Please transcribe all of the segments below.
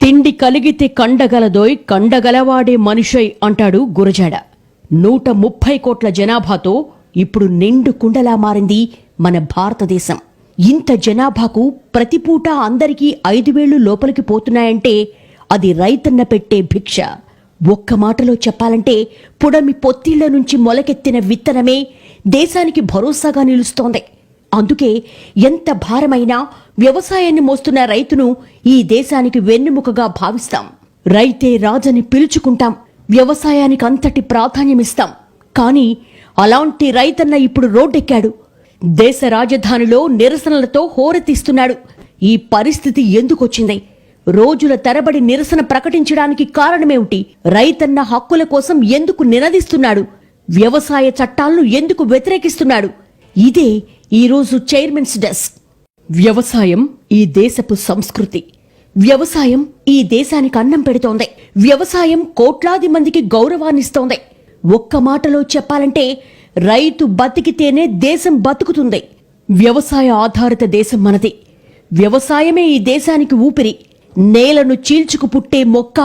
తిండి కలిగితే కండగలదోయ్ కండగలవాడే మనిషై అంటాడు గురజాడ. 130 కోట్ల జనాభాతో ఇప్పుడు నిండు కుండలా మారింది మన భారతదేశం. ఇంత జనాభాకు ప్రతి పూట అందరికీ 5,000 లోపలికి పోతున్నాయంటే అది రైతన్న పెట్టే భిక్ష. ఒక్క మాటలో చెప్పాలంటే పుడమి పొత్తిళ్ల నుంచి మొలకెత్తిన విత్తనమే దేశానికి భరోసాగా నిలుస్తోంది. అందుకే ఎంత భారమైనా వ్యవసాయాన్ని మోస్తున్న రైతును ఈ దేశానికి వెన్నెముకగా భావిస్తాం. రైతే రాజని పిలుచుకుంటాం. వ్యవసాయానికి అంతటి ప్రాధాన్యమిస్తాం. కానీ అలాంటి రైతన్న ఇప్పుడు రోడ్డెక్కాడు. దేశ రాజధానిలో నిరసనలతో హోరెత్తిస్తున్నాడు. ఈ పరిస్థితి ఎందుకొచ్చింది? రోజుల తరబడి నిరసన ప్రకటించడానికి కారణమేమిటి? రైతన్న హక్కుల కోసం ఎందుకు నినదిస్తున్నాడు? వ్యవసాయ చట్టాలను ఎందుకు వ్యతిరేకిస్తున్నాడు? ఇదే ఈరోజు చైర్మన్స్ డెస్క్. వ్యవసాయం ఈ దేశపు సంస్కృతి. వ్యవసాయం ఈ దేశానికి అన్నం పెడుతోంది. వ్యవసాయం కోట్లాది మందికి గౌరవాన్నిస్తోంది. ఒక్క మాటలో చెప్పాలంటే రైతు బతికితేనే దేశం బతుకుతుంది. వ్యవసాయ ఆధారిత దేశం మనది. వ్యవసాయమే ఈ దేశానికి ఊపిరి. నేలను చీల్చుకు పుట్టే మొక్క,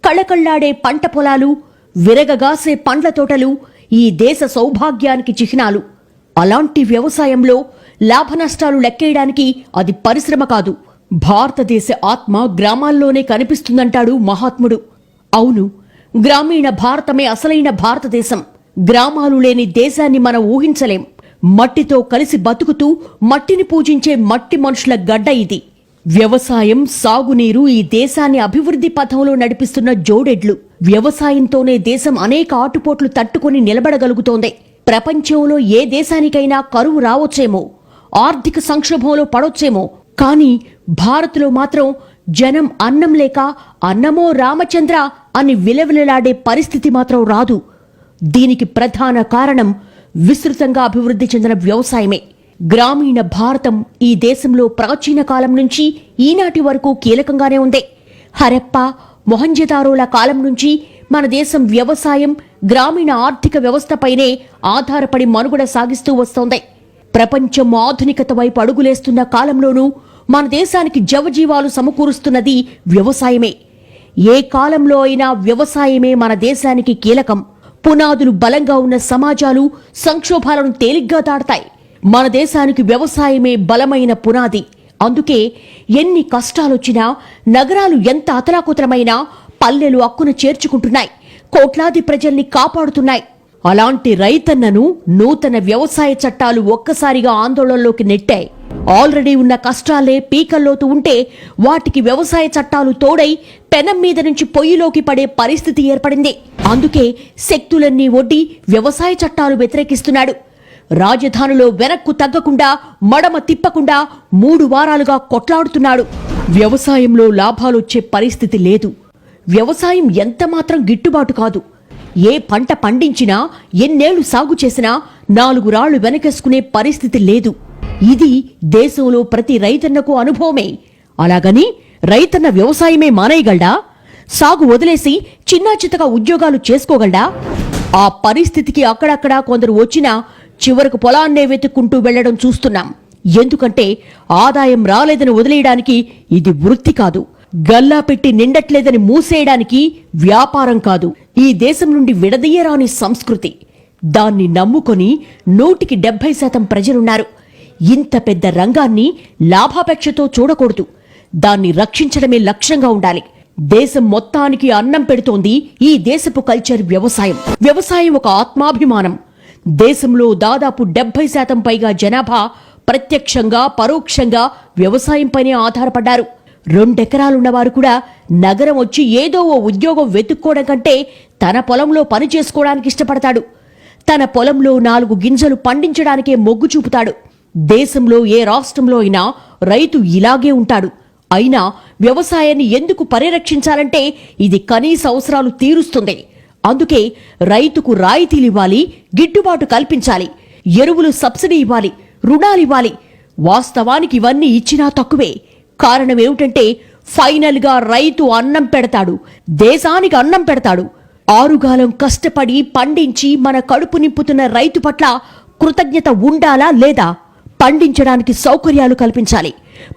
కళకళ్లాడే పంట పొలాలు, విరగగాసే పండ్ల తోటలు ఈ దేశ సౌభాగ్యానికి చిహ్నాలు. అలాంటి వ్యవసాయంలో లాభనష్టాలు లెక్కేయడానికి అది పరిశ్రమ కాదు, భారతదేశ ఆత్మ గ్రామాల్లోనే కనిపిస్తుందంటాడు మహాత్ముడు. అవును, గ్రామీణ భారతమే అసలైన భారతదేశం. గ్రామాలు లేని దేశాన్ని మనం ఊహించలేం. మట్టితో కలిసి బతుకుతూ మట్టిని పూజించే మట్టి మనుషుల గడ్డ ఇది. వ్యవసాయం, సాగునీరు ఈ దేశాన్ని అభివృద్ధి పథంలో నడిపిస్తున్న జోడెడ్లు. వ్యవసాయంతోనే దేశం అనేక ఆటుపోట్లు తట్టుకొని నిలబడగలుగుతోంది. ప్రపంచంలో ఏ దేశానికైనా కరువు రావచ్చేమో, ఆర్థిక సంక్షోభంలో పడొచ్చేమో, కానీ భారత్లో మాత్రం జనం అన్నం లేక అన్నమో రామచంద్ర అని విలవిలలాడే పరిస్థితి మాత్రం రాదు. దీనికి ప్రధాన కారణం విస్తృతంగా అభివృద్ధి చెందిన వ్యవసాయమే. గ్రామీణ భారతం ఈ దేశంలో ప్రాచీన కాలం నుంచి ఈనాటి వరకు కీలకంగానే ఉంది. హరప్ప, మొహంజదారోల కాలం నుంచి మన దేశం వ్యవసాయం, గ్రామీణ ఆర్థిక వ్యవస్థపైనే ఆధారపడి మనుగడ సాగిస్తూ వస్తోంది. ప్రపంచం ఆధునికత వైపు అడుగులేస్తున్న కాలంలోనూ మన దేశానికి జవజీవాలు సమకూరుస్తున్నది వ్యవసాయమే. ఏ కాలంలో అయినా వ్యవసాయమే మన దేశానికి కీలకం. పునాదులు బలంగా ఉన్న సమాజాలు సంక్షోభాలను తేలిగ్గా దాడతాయి. మన దేశానికి వ్యవసాయమే బలమైన పునాది. అందుకే ఎన్ని కష్టాలొచ్చినా, నగరాలు ఎంత అతలాకుతలమైనా పల్లెలు అక్కున చేర్చుకుంటున్నాయి, కోట్లాది ప్రజల్ని కాపాడుతున్నాయి. అలాంటి రైతన్నను నూతన వ్యవసాయ చట్టాలు ఒక్కసారిగా ఆందోళనలోకి నెట్టాయి. ఆల్రెడీ ఉన్న కష్టాలే పీకల్లోతు ఉంటే వాటికి వ్యవసాయ చట్టాలు తోడై పెనం మీద నుంచి పొయ్యిలోకి పడే పరిస్థితి ఏర్పడింది. అందుకే శక్తులన్నీ ఒడ్డి వ్యవసాయ చట్టాలు వ్యతిరేకిస్తున్నాడు. రాజధానిలో వెనక్కు తగ్గకుండా, మడమ తిప్పకుండా 3 వారాలుగా కొట్లాడుతున్నాడు. వ్యవసాయంలో లాభాలొచ్చే పరిస్థితి లేదు. వ్యవసాయం ఎంతమాత్రం గిట్టుబాటు కాదు. ఏ పంట పండించినా, ఎన్నేళ్లు సాగు చేసినా 4 రాళ్లు వెనకేసుకునే పరిస్థితి లేదు. ఇది దేశంలో ప్రతి రైతన్నకు అనుభవమే. అలాగని రైతన్న వ్యవసాయమే మానేయగలడా? సాగు వదిలేసి చిన్నాచితగా ఉద్యోగాలు చేసుకోగలడా? ఆ పరిస్థితికి అక్కడక్కడా కొందరు వచ్చినా చివరకు పొలాన్నే వెతుక్కుంటూ వెళ్లడం చూస్తున్నాం. ఎందుకంటే ఆదాయం రాలేదని వదిలేయడానికి ఇది వృత్తి కాదు. గల్లా పెట్టి నిండట్లేదని మూసేయడానికి వ్యాపారం కాదు. ఈ దేశం నుండి విడదీయరాని సంస్కృతి. దాన్ని నమ్ముకొని 170% ప్రజలున్నారు. ఇంత పెద్ద రంగాన్ని లాభాపేక్షతో చూడకూడదు. దాన్ని రక్షించడమే లక్ష్యంగా ఉండాలి. దేశం మొత్తానికి అన్నం పెడుతోంది ఈ దేశపు కల్చర్ వ్యవసాయం. వ్యవసాయం ఒక ఆత్మాభిమానం. దేశంలో దాదాపు 70% పైగా జనాభా ప్రత్యక్షంగా, పరోక్షంగా వ్యవసాయంపైనే ఆధారపడ్డారు. 2 ఎకరాలున్నవారు కూడా నగరం వచ్చి ఏదో ఓ ఉద్యోగం వెతుక్కోవడం కంటే తన పొలంలో పని చేసుకోవడానికి ఇష్టపడతాడు. తన పొలంలో 4 గింజలు పండించడానికే మొగ్గు చూపుతాడు. దేశంలో ఏ రాష్ట్రంలో అయినా రైతు ఇలాగే ఉంటాడు. అయినా వ్యవసాయాన్ని ఎందుకు పరిరక్షించాలంటే ఇది కనీస అవసరాలు తీరుస్తుంది. అందుకే రైతుకు రాయితీలివ్వాలి, గిట్టుబాటు కల్పించాలి, ఎరువులు సబ్సిడీ ఇవ్వాలి, రుణాలివ్వాలి. వాస్తవానికి ఇవన్నీ ఇచ్చినా తక్కువే. కారణమేమిటంటే ఫైనల్ గా రైతు అన్నం పెడతాడు, దేశానికి అన్నం పెడతాడు. ఆరుగాలం కష్టపడి పండించి మన కడుపు నింపుతున్న రైతు పట్ల కృతజ్ఞత ఉండాలా లేదా? పండించడానికి సౌకర్యాలు కల్పించాలి,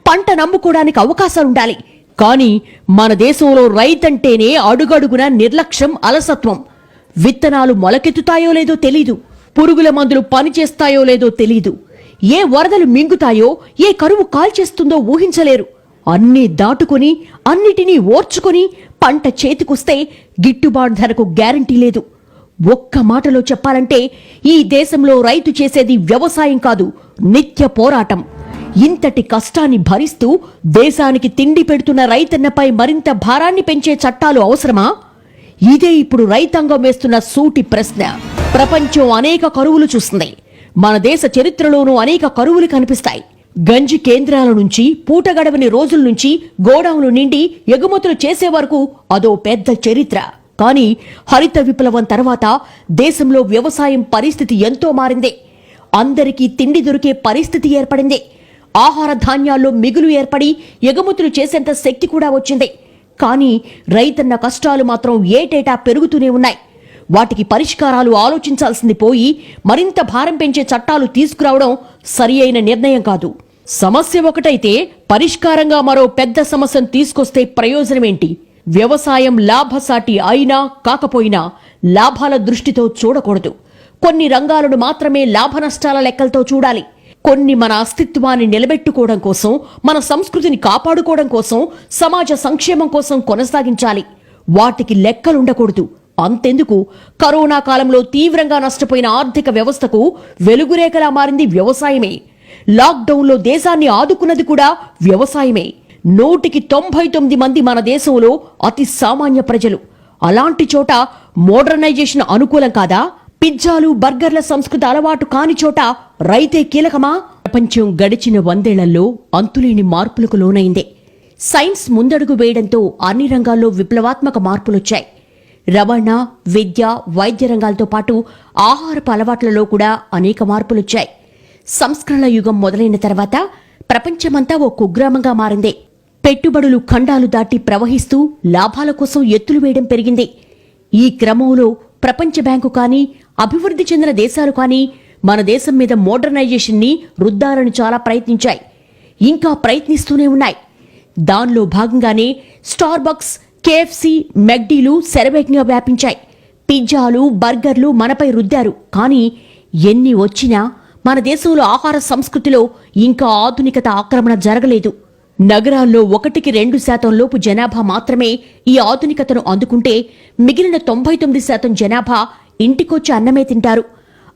పంట నమ్ముకోవడానికి అవకాశాలుండాలి. కానీ మన దేశంలో రైతంటేనే అడుగడుగున నిర్లక్ష్యం, అలసత్వం. విత్తనాలు మొలకెత్తుతాయో లేదో తెలీదు, పురుగుల మందులు పనిచేస్తాయో లేదో తెలీదు, ఏ వరదలు మింగుతాయో, ఏ కరువు కాల్చేస్తుందో ఊహించలేరు. అన్నీ దాటుకుని, అన్నిటినీ ఓర్చుకుని పంట చేతికొస్తే గిట్టుబాటు ధరకు గ్యారంటీ లేదు. ఒక్క మాటలో చెప్పాలంటే ఈ దేశంలో రైతు చేసేది వ్యవసాయం కాదు, నిత్య పోరాటం. ఇంతటి కష్టాన్ని భరిస్తూ దేశానికి తిండి పెడుతున్న రైతన్నపై మరింత భారాన్ని పెంచే చట్టాలు అవసరమా? ఇదే ఇప్పుడు రైతాంగం వేస్తున్న సూటి ప్రశ్న. ప్రపంచం అనేక కరువులు చూస్తుంది. మన దేశ చరిత్రలోనూ అనేక కరువులు కనిపిస్తాయి. గంజి కేంద్రాల నుంచి, పూట గడవని రోజుల నుంచి, గోడౌన్లు నిండి ఎగుమతులు చేసే వరకు అదో పెద్ద చరిత్ర. కానీ హరిత విప్లవం తర్వాత దేశంలో వ్యవసాయం పరిస్థితి ఎంతో మారింది. అందరికీ తిండి దొరికే పరిస్థితి ఏర్పడింది. ఆహార ధాన్యాల్లో మిగులు ఏర్పడి ఎగుమతులు చేసేంత శక్తి కూడా వచ్చింది. కానీ రైతన్న కష్టాలు మాత్రం ఏటేటా పెరుగుతూనే ఉన్నాయి. వాటికి పరిష్కారాలు ఆలోచించాల్సింది పోయి మరింత భారం పెంచే చట్టాలు తీసుకురావడం సరి అయిన నిర్ణయం కాదు. సమస్య ఒకటైతే పరిష్కారంగా మరో పెద్ద సమస్యను తీసుకొస్తే ప్రయోజనమేంటి? వ్యవసాయం లాభసాటి అయినా కాకపోయినా లాభాల దృష్టితో చూడకూడదు. కొన్ని రంగాలను మాత్రమే లాభ నష్టాల లెక్కలతో చూడాలి. కొన్ని మన అస్తిత్వాన్ని నిలబెట్టుకోవడం కోసం, మన సంస్కృతిని కాపాడుకోవడం కోసం, సమాజ సంక్షేమం కోసం కొనసాగించాలి. వాటికి లెక్కలుండకూడదు. అంతెందుకు, కరోనా కాలంలో తీవ్రంగా నష్టపోయిన ఆర్థిక వ్యవస్థకు వెలుగురేఖలా మారింది వ్యవసాయమే. లాక్డౌన్లో దేశాన్ని ఆదుకున్నది కూడా వ్యవసాయమే. 199 మంది మన దేశంలో అతి సామాన్య ప్రజలు. అలాంటి చోట మోడర్నైజేషన్ అనుకూలం కాదా? పిజ్జాలు, బర్గర్ల సంస్కృతి అలవాటు కాని చోట రైతే కీలకమా? ప్రపంచం గడిచిన 100 ఏళ్లలో అంతులేని మార్పులకు లోనైందే. సైన్స్ ముందడుగు వేయడంతో అన్ని రంగాల్లో విప్లవాత్మక మార్పులొచ్చాయి. రవాణా, విద్య, వైద్య రంగాలతో పాటు ఆహారపు అలవాట్లలో కూడా అనేక మార్పులొచ్చాయి. సంస్కరణ యుగం మొదలైన తర్వాత ప్రపంచమంతా ఓ కుగ్రామంగా మారింది. పెట్టుబడులు ఖండాలు దాటి ప్రవహిస్తూ లాభాల కోసం ఎత్తులు వేయడం పెరిగింది. ఈ క్రమంలో ప్రపంచ బ్యాంకు కానీ, అభివృద్ధి చెందిన దేశాలు కానీ మన దేశం మీద మోడర్నైజేషన్ ని రుద్దాలని చాలా ప్రయత్నించాయి. ఇంకా ప్రయత్నిస్తూనే ఉన్నాయి. దానిలో భాగంగానే స్టార్బక్స్, కేఎఫ్సి, మెక్డీలు శరవేగంగా వ్యాపించాయి. పిజ్జాలు, బర్గర్లు మనపై రుద్దారు. కానీ ఎన్ని వచ్చినా మన దేశంలో ఆహార సంస్కృతిలో ఇంకా ఆధునికత ఆక్రమణ జరగలేదు. నగరాల్లో 1-2% లోపు జనాభా మాత్రమే ఈ ఆధునికతను అందుకుంటే మిగిలిన 99% జనాభా ఇంటికొచ్చి అన్నమే తింటారు.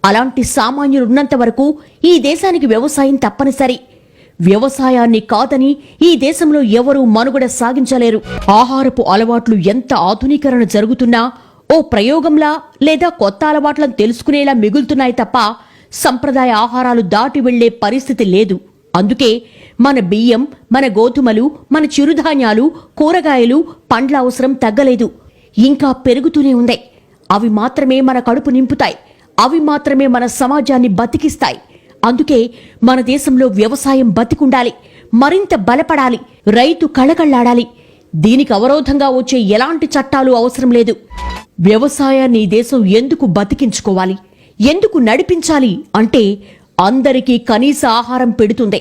అలాంటి సామాన్యులున్నంత వరకు ఈ దేశానికి వ్యవసాయం తప్పనిసరి. వ్యవసాయాన్ని కాదని ఈ దేశంలో ఎవరూ మనుగడ సాగించలేరు. ఆహారపు అలవాట్లు ఎంత ఆధునీకరణ జరుగుతున్నా ఓ ప్రయోగంలా లేదా కొత్త అలవాట్లను తెలుసుకునేలా మిగులుతున్నాయి తప్ప సంప్రదాయ ఆహారాలు దాటి వెళ్లే పరిస్థితి లేదు. అందుకే మన బియ్యం, మన గోధుమలు, మన చిరుధాన్యాలు, కూరగాయలు, పండ్ల అవసరం తగ్గలేదు. ఇంకా పెరుగుతూనే ఉంది. అవి మాత్రమే మన కడుపు నింపుతాయి. అవి మాత్రమే మన సమాజాన్ని బతికిస్తాయి. అందుకే మన దేశంలో వ్యవసాయం బతికుండాలి, మరింత బలపడాలి, రైతు కళకళ్లాడాలి. దీనికి అవరోధంగా వచ్చే ఎలాంటి చట్టాలు అవసరం లేదు. వ్యవసాయాన్ని దేశం ఎందుకు బతికించుకోవాలి, ఎందుకు నడిపించాలి అంటే అందరికీ కనీస ఆహారం పెడుతుంది.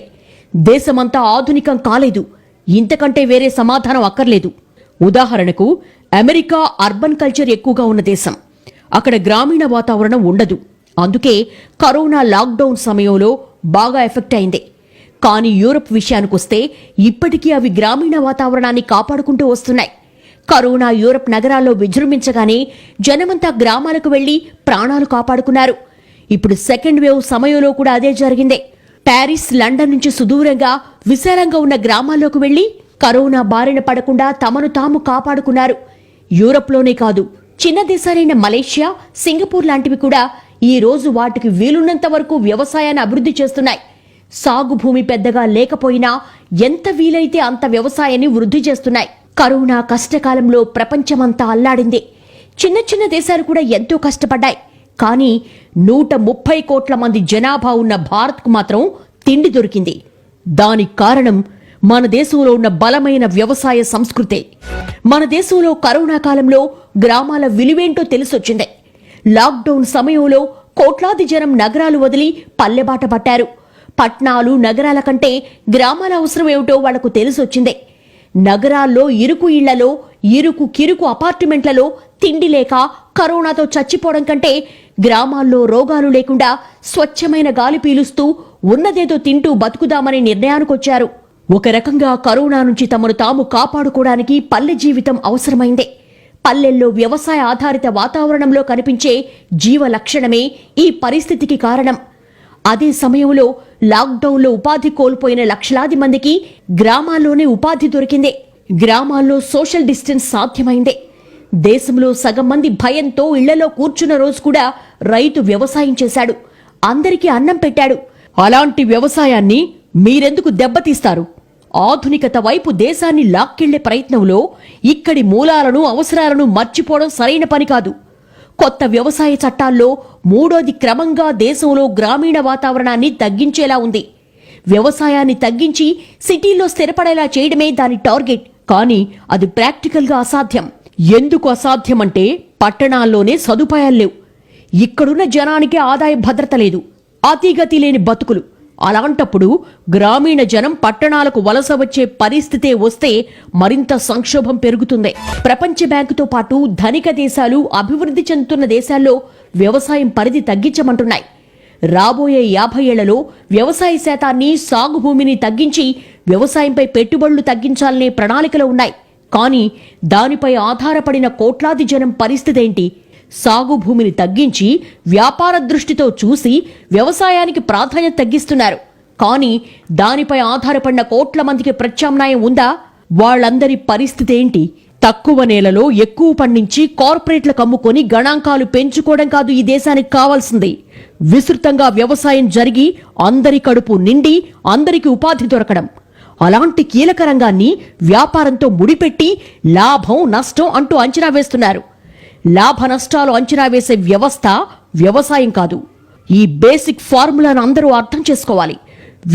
దేశమంతా ఆధునికం కాలేదు. ఇంతకంటే వేరే సమాధానం అక్కర్లేదు. ఉదాహరణకు అమెరికా అర్బన్ కల్చర్ ఎక్కువగా ఉన్న దేశం. అక్కడ గ్రామీణ వాతావరణం ఉండదు. అందుకే కరోనా లాక్డౌన్ సమయంలో బాగా ఎఫెక్ట్ అయింది. కానీ యూరప్ విషయానికొస్తే ఇప్పటికీ అవి గ్రామీణ వాతావరణాన్ని కాపాడుకుంటూ వస్తున్నాయి. కరోనా యూరప్ నగరాల్లో విజృంభించగానే జనమంతా గ్రామాలకు వెళ్లి ప్రాణాలు కాపాడుకున్నారు. ఇప్పుడు సెకండ్ వేవ్ సమయంలో కూడా అదే జరిగింది. ప్యారిస్, లండన్ నుంచి సుదూరంగా విశాలంగా ఉన్న గ్రామాల్లోకి వెళ్లి కరోనా బారిన పడకుండా తమను తాము కాపాడుకున్నారు. యూరప్లోనే కాదు, చిన్న దేశాలైన మలేషియా, సింగపూర్ లాంటివి కూడా ఈ రోజు వాటికి వీలున్నంత వరకు వ్యవసాయాన్ని అభివృద్ధి చేస్తున్నాయి. సాగు భూమి పెద్దగా లేకపోయినా ఎంత వీలైతే అంత వ్యవసాయాన్ని వృద్ధి చేస్తున్నాయి. కరోనా కష్టకాలంలో ప్రపంచమంతా అల్లాడింది. చిన్న చిన్న దేశాలు కూడా ఎంతో కష్టపడ్డాయి. కానీ 130 కోట్ల మంది జనాభా ఉన్న భారత్కు మాత్రం తిండి దొరికింది. దానికి కారణం మన దేశంలో ఉన్న బలమైన వ్యవసాయ సంస్కృతే. మన దేశంలో కరోనా కాలంలో గ్రామాల విలువేంటో తెలిసొచ్చింది. లాక్డౌన్ సమయంలో కోట్లాది జనం నగరాలు వదిలి పల్లెబాట పట్టారు. పట్నాలు, నగరాల కంటే గ్రామాల అవసరం ఏమిటో వాళ్లకు తెలిసొచ్చింది. నగరాల్లో ఇరుకు ఇళ్లలో, ఇరుకు కిరుకు అపార్ట్మెంట్లలో తిండి లేక కరోనాతో చచ్చిపోవడం కంటే గ్రామాల్లో రోగాలు లేకుండా స్వచ్ఛమైన గాలి పీలుస్తూ ఉన్నదేదో తింటూ బతుకుదామనే నిర్ణయానికొచ్చారు. ఒక రకంగా కరోనా నుంచి తమను తాము కాపాడుకోవడానికి పల్లె జీవితం అవసరమైందే. పల్లెల్లో వ్యవసాయ ఆధారిత వాతావరణంలో కనిపించే జీవ లక్షణమే ఈ పరిస్థితికి కారణం. అదే సమయంలో లాక్డౌన్లో ఉపాధి కోల్పోయిన లక్షలాది మందికి గ్రామాల్లోనే ఉపాధి దొరికిందే. గ్రామాల్లో సోషల్ డిస్టెన్స్ సాధ్యమైందే. దేశంలో సగం మంది భయంతో ఇళ్లలో కూర్చున్న రోజు కూడా రైతు వ్యవసాయం చేశాడు, అందరికీ అన్నం పెట్టాడు. అలాంటి వ్యవసాయాన్ని మీరెందుకు దెబ్బతీస్తారు? ఆధునికత వైపు దేశాన్ని లాక్కెళ్లే ప్రయత్నంలో ఇక్కడి మూలాలను, అవసరాలను మర్చిపోవడం సరైన పని కాదు. కొత్త వ్యవసాయ చట్టాల్లో మూడోది క్రమంగా దేశంలో గ్రామీణ వాతావరణాన్ని తగ్గించేలా ఉంది. వ్యవసాయాన్ని తగ్గించి సిటీల్లో స్థిరపడేలా చేయడమే దాని టార్గెట్. కానీ అది ప్రాక్టికల్గా అసాధ్యం. ఎందుకు అసాధ్యమంటే పట్టణాల్లోనే సదుపాయాలు లేవు. ఇక్కడున్న జనానికి ఆదాయ భద్రత లేదు, అతిగతి లేని బతుకులు. అలాంటప్పుడు గ్రామీణ జనం పట్టణాలకు వలస వచ్చే పరిస్థితే వస్తే మరింత సంక్షోభం పెరుగుతుంది. ప్రపంచ బ్యాంకుతో పాటు ధనిక దేశాలు, అభివృద్ధి చెందుతున్న దేశాల్లో వ్యవసాయం పరిధి తగ్గించమంటున్నాయి. రాబోయే 50 ఏళ్లలో వ్యవసాయ శాతాన్ని, సాగు భూమిని తగ్గించి వ్యవసాయంపై పెట్టుబడులు తగ్గించాలనే ప్రణాళికలు ఉన్నాయి. కానీ దానిపై ఆధారపడిన కోట్లాది జనం పరిస్థితేంటి? సాగు భూమిని తగ్గించి వ్యాపార దృష్టితో చూసి వ్యవసాయానికి ప్రాధాన్యత తగ్గిస్తున్నారు. కానీ దానిపై ఆధారపడిన కోట్ల మందికి ప్రత్యామ్నాయం ఉందా? వాళ్ళందరి పరిస్థితి ఏంటి? తక్కువ నేలలో ఎక్కువ పండించి కార్పొరేట్లకు అమ్ముకొని గణాంకాలు పెంచుకోవడం కాదు ఈ దేశానికి కావాల్సింది. విస్తృతంగా వ్యవసాయం జరిగి అందరి కడుపు నిండి అందరికి ఉపాధి దొరకడం. అలాంటి కీలక రంగాన్ని వ్యాపారంతో ముడిపెట్టి లాభం, నష్టం అంటూ అంచనా వేస్తున్నారు. లాభ నష్టాలు అంచనా వేసే వ్యవస్థ వ్యవసాయం కాదు. ఈ బేసిక్ ఫార్ములాను అందరూ అర్థం చేసుకోవాలి.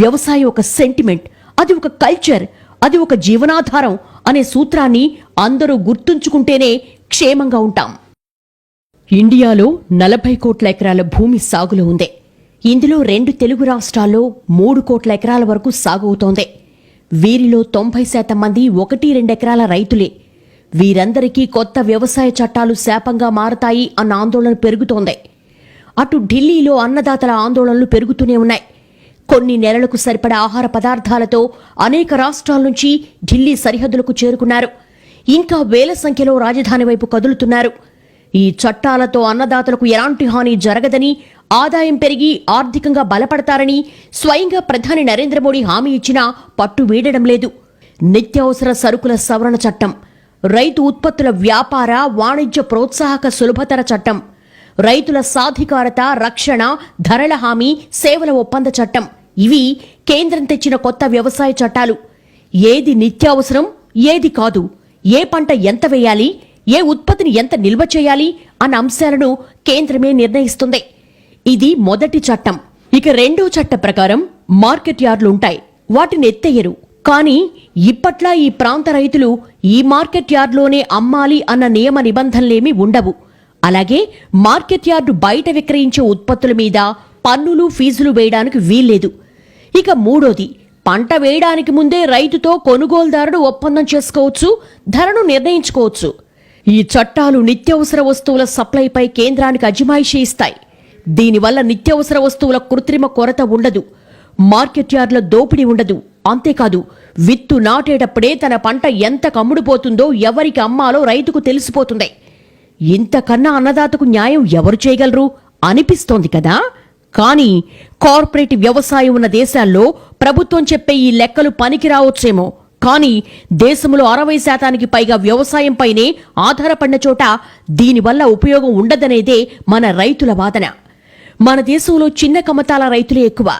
వ్యవసాయం ఒక సెంటిమెంట్, అది ఒక కల్చర్, అది ఒక జీవనాధారం అనే సూత్రాన్ని అందరూ గుర్తుంచుకుంటేనే క్షేమంగా ఉంటాం. ఇండియాలో 40 కోట్ల ఎకరాల భూమి సాగులో ఉంది. ఇందులో 2 తెలుగు రాష్ట్రాల్లో 3 కోట్ల ఎకరాల వరకు సాగు అవుతోంది. వీరిలో 90% మంది 1-2 ఎకరాల రైతులే. వీరందరికీ కొత్త వ్యవసాయ చట్టాలు శాపంగా మారతాయి అన్న ఆందోళన పెరుగుతోంది. అటు ఢిల్లీలో అన్నదాతల ఆందోళనలు పెరుగుతూనే ఉన్నాయి. కొన్ని నెలలకు సరిపడా ఆహార పదార్థాలతో అనేక రాష్ట్రాల నుంచి ఢిల్లీ సరిహద్దులకు చేరుకున్నారు. ఇంకా వేల సంఖ్యలో రాజధాని వైపు కదులుతున్నారు. ఈ చట్టాలతో అన్నదాతలకు ఎలాంటి హాని జరగదని, ఆదాయం పెరిగి ఆర్థికంగా బలపడతారని స్వయంగా ప్రధాని నరేంద్ర మోడీ హామీ ఇచ్చినా పట్టు వీడడం లేదు. నిత్యావసర సరుకుల సవరణ చట్టం, రైతు ఉత్పత్తుల వ్యాపార, వాణిజ్య ప్రోత్సాహక సులభతర చట్టం, రైతుల సాధికారత, రక్షణ, ధరల హామీ, సేవల ఒప్పంద చట్టం, ఇవి కేంద్రం తెచ్చిన కొత్త వ్యవసాయ చట్టాలు. ఏది నిత్యావసరం, ఏది కాదు, ఏ పంట ఎంత వేయాలి, ఏ ఉత్పత్తిని ఎంత నిల్వ చేయాలి అన్న అంశాలను కేంద్రమే నిర్ణయిస్తుంది. ఇది మొదటి చట్టం. ఇక రెండో చట్ట ప్రకారం మార్కెట్ యార్డులుంటాయి, వాటిని ఎత్తేయరు. కానీ ఇప్పట్లా ఈ ప్రాంత రైతులు ఈ మార్కెట్ యార్డులోనే అమ్మాలి అన్న నియమ నిబంధనలేమీ ఉండవు. అలాగే మార్కెట్ యార్డు బయట విక్రయించే ఉత్పత్తుల మీద పన్నులు, ఫీజులు వేయడానికి వీల్లేదు. ఇక మూడోది, పంట వేయడానికి ముందే రైతుతో కొనుగోలుదారుడు ఒప్పందం చేసుకోవచ్చు, ధరను నిర్ణయించుకోవచ్చు. ఈ చట్టాలు నిత్యావసర వస్తువుల సప్లైపై కేంద్రానికి అజమాయిషీ ఇస్తాయి. దీనివల్ల నిత్యావసర వస్తువుల కృత్రిమ కొరత ఉండదు, మార్కెట్ యార్డుల దోపిడీ ఉండదు. అంతేకాదు, విత్తు నాటేటప్పుడే తన పంట ఎంత కమ్ముడుపోతుందో, ఎవరికి అమ్మాలో రైతుకు తెలిసిపోతుంది. ఇంతకన్నా అన్నదాతకు న్యాయం ఎవరు చేయగలరు అనిపిస్తోంది కదా. కానీ కార్పొరేట్ వ్యవసాయం ఉన్న దేశాల్లో ప్రభుత్వం చెప్పే ఈ లెక్కలు పనికి రావచ్చేమో, కానీ దేశంలో 60% పైగా వ్యవసాయంపైనే ఆధారపడిన చోట దీనివల్ల ఉపయోగం ఉండదనేదే మన రైతుల వాదన. మన దేశంలో చిన్న కమతాల రైతులే ఎక్కువ.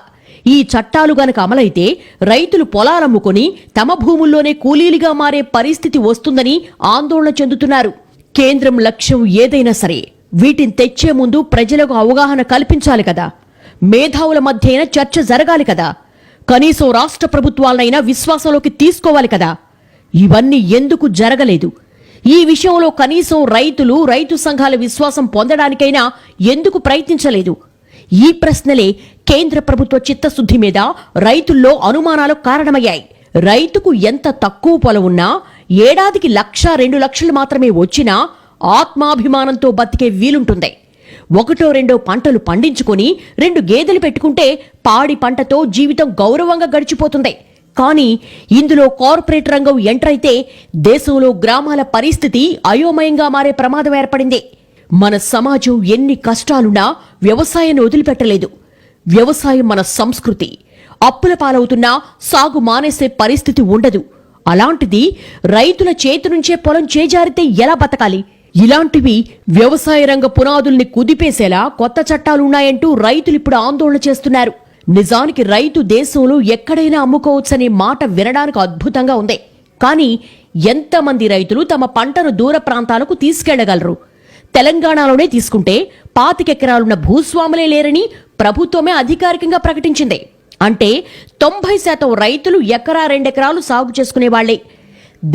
ఈ చట్టాలు గనక అమలైతే రైతులు పొలాలమ్ముకొని తమ భూముల్లోనే కూలీలుగా మారే పరిస్థితి వస్తుందని ఆందోళన చెందుతున్నారు. కేంద్రం లక్ష్యం ఏదైనా సరే వీటిని తెచ్చే ముందు ప్రజలకు అవగాహన కల్పించాలి కదా, మేధావుల మధ్య చర్చ జరగాలి కదా, కనీసం రాష్ట్ర ప్రభుత్వాలనైనా విశ్వాసంలోకి తీసుకోవాలి కదా. ఇవన్నీ ఎందుకు జరగలేదు? ఈ విషయంలో కనీసం రైతులు, రైతు సంఘాల విశ్వాసం పొందడానికైనా ఎందుకు ప్రయత్నించలేదు? ఈ ప్రశ్నలే కేంద్ర ప్రభుత్వ చిత్తశుద్ధి మీద రైతుల్లో అనుమానాలకు కారణమయ్యాయి. రైతుకు ఎంత తక్కువ పొలం ఉన్నా ఏడాదికి 1,00,000-2 లక్షలు మాత్రమే వచ్చినా ఆత్మాభిమానంతో బతికే వీలుంటుంది. 1-2 పంటలు పండించుకొని 2 గేదెలు పెట్టుకుంటే పాడి పంటతో జీవితం గౌరవంగా గడిచిపోతుంది. కానీ ఇందులో కార్పొరేట్ రంగం ఎంటర్ అయితే దేశంలో గ్రామాల పరిస్థితి అయోమయంగా మారే ప్రమాదం ఏర్పడింది. మన సమాజం ఎన్ని కష్టాలున్నా వ్యవసాయాన్ని వదిలిపెట్టలేదు. వ్యవసాయం మన సంస్కృతి. అప్పుల పాలవుతున్నా సాగు మానేసే పరిస్థితి ఉండదు. అలాంటిది రైతుల చేతి నుంచే పొలం చేజారితే ఎలా బతకాలి? ఇలాంటివి వ్యవసాయ రంగ పునాదుల్ని కుదిపేసేలా కొత్త చట్టాలున్నాయంటూ రైతులు ఇప్పుడు ఆందోళన చేస్తున్నారు. నిజానికి రైతు దేశంలో ఎక్కడైనా అమ్ముకోవచ్చనే మాట వినడానికి అద్భుతంగా ఉంది. కానీ ఎంతమంది రైతులు తమ పంటను దూర ప్రాంతాలకు తీసుకెళ్లగలరు? తెలంగాణలోనే తీసుకుంటే 25 ఎకరాలున్న భూస్వాములే లేరని ప్రభుత్వమే అధికారికంగా ప్రకటించింది. అంటే 90% రైతులు 1-2 ఎకరాలు సాగు చేసుకునేవాళ్లే.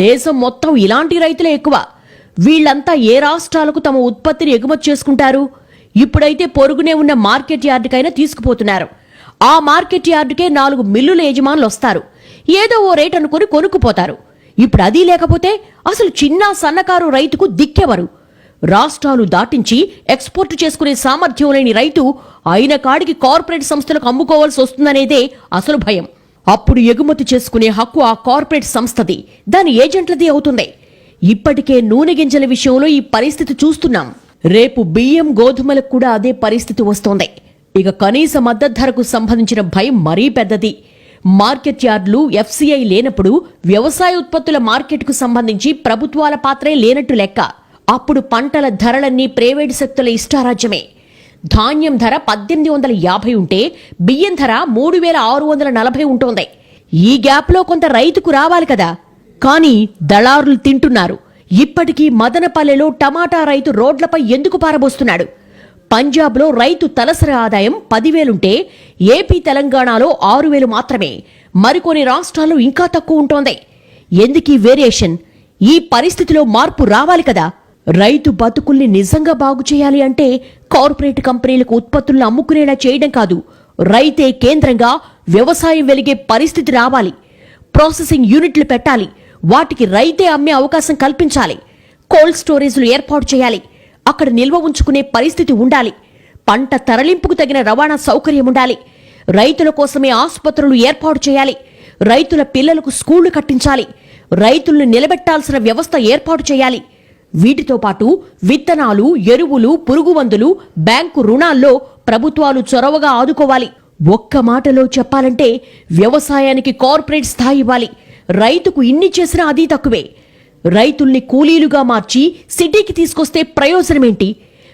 దేశం మొత్తం ఇలాంటి రైతులే ఎక్కువ. వీళ్లంతా ఏ రాష్ట్రాలకు తమ ఉత్పత్తిని ఎగుమతి చేసుకుంటారు? ఇప్పుడైతే పొరుగునే ఉన్న మార్కెట్ యార్డుకైనా తీసుకుపోతున్నారు. ఆ మార్కెట్ యార్డుకే 4 మిల్లుల యజమానులు వస్తారు. ఏదో ఓ రేట్ అనుకుని కొనుక్కుపోతారు. ఇప్పుడు అది లేకపోతే అసలు చిన్న సన్నకారు రైతుకు దిక్కెవరు? రాష్ట్రాలు దాటించి ఎక్స్పోర్ట్ చేసుకునే సామర్థ్యం లేని రైతు అయిన కాడికి కార్పొరేట్ సంస్థలకు అమ్ముకోవాల్సి వస్తుందనేదే అసలు భయం. అప్పుడు ఎగుమతి చేసుకునే హక్కు ఆ కార్పొరేట్ సంస్థది, దాని ఏజెంట్లది అవుతుంది. ఇప్పటికే నూనె గింజల విషయంలో ఈ పరిస్థితి చూస్తున్నాం. రేపు బియ్యం గోధుమలకు కూడా అదే పరిస్థితి వస్తోంది. ఇక కనీస మద్దతు ధరకు సంబంధించిన భయం మరీ పెద్దది. మార్కెట్ యార్డులు ఎఫ్సిఐ లేనప్పుడు వ్యవసాయ ఉత్పత్తుల మార్కెట్కు సంబంధించి ప్రభుత్వాల పాత్రే లేనట్టు లెక్క. అప్పుడు పంటల ధరలన్నీ ప్రైవేటు శక్తుల ఇష్టారాజ్యమే. ధాన్యం ధర 1,850 ఉంటే బియ్యం ధర 3,640 ఉంటోంది. ఈ గ్యాప్లో కొంత రైతుకు రావాలి కదా. కానీ దళారులు తింటున్నారు. ఇప్పటికీ మదనపల్లెలో టమాటా రైతు రోడ్లపై ఎందుకు పారబోస్తున్నాడు? పంజాబ్లో రైతు తలసరి ఆదాయం 10,000 ఉంటే ఏపీ తెలంగాణలో 6,000 మాత్రమే. మరికొన్ని రాష్ట్రాల్లో ఇంకా తక్కువ ఉంటోంది. ఎందుకీ వేరియేషన్? ఈ పరిస్థితిలో మార్పు రావాలి కదా. రైతు బతుకుల్ని నిజంగా బాగు చేయాలి అంటే కార్పొరేట్ కంపెనీలకు ఉత్పత్తులను అమ్ముకునేలా చేయడం కాదు, రైతే కేంద్రంగా వ్యవసాయం వెలిగే పరిస్థితి రావాలి. ప్రాసెసింగ్ యూనిట్లు పెట్టాలి. వాటికి రైతే అమ్మే అవకాశం కల్పించాలి. కోల్డ్ స్టోరేజ్లు ఏర్పాటు చేయాలి. అక్కడ నిల్వ ఉంచుకునే పరిస్థితి ఉండాలి. పంట తరలింపుకు తగిన రవాణా సౌకర్యం ఉండాలి. రైతుల కోసమే ఆసుపత్రులు ఏర్పాటు చేయాలి. రైతుల పిల్లలకు స్కూళ్లు కట్టించాలి. రైతుల్ని నిలబెట్టాల్సిన వ్యవస్థ ఏర్పాటు చేయాలి. వీటితో పాటు విత్తనాలు, ఎరువులు, పురుగుమందులు, బ్యాంకు రుణాల్లో ప్రభుత్వాలు చొరవగా ఆదుకోవాలి. ఒక్క మాటలో చెప్పాలంటే వ్యవసాయానికి కార్పొరేట్ స్థాయి ఇవ్వాలి. రైతుకు ఇన్ని చేసినా అది తక్కువే. రైతుల్ని కూలీలుగా మార్చి సిటీకి తీసుకొస్తే ప్రయోజనమేంటి?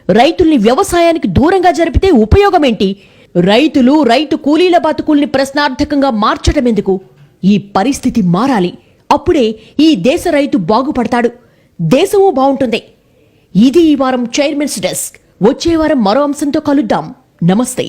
రైతుల్ని వ్యవసాయానికి దూరంగా జరిపితే ఉపయోగమేంటి? రైతులు, రైతు కూలీల బతుకుల్ని ప్రశ్నార్థకంగా మార్చటమెందుకు? ఈ పరిస్థితి మారాలి. అప్పుడే ఈ దేశ రైతు బాగుపడతాడు, దేశమూ బాగుంటుంది. ఇది ఈ వారం చైర్మన్స్ డెస్క్. వచ్చే వారం మరో అంశంతో కలుద్దాం. నమస్తే.